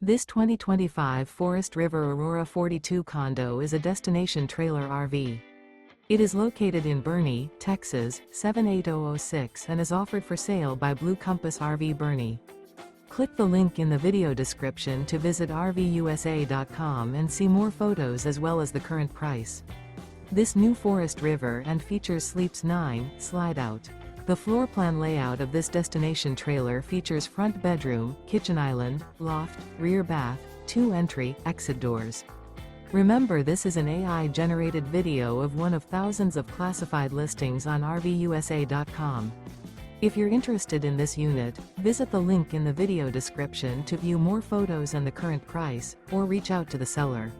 This 2025 Forest River Aurora 42 condo is a destination trailer RV. It is located in Boerne, Texas, 78006 and is offered for sale by Blue Compass RV Boerne. Click the link in the video description to visit RVUSA.com and see more photos as well as the current price. This new Forest River and features Sleeps 9, Slideout. The floor plan layout of this destination trailer features front bedroom, kitchen island, loft, rear bath, 2 entry, exit doors. Remember, this is an AI-generated video of one of thousands of classified listings on RVUSA.com. If you're interested in this unit, visit the link in the video description to view more photos and the current price, or reach out to the seller.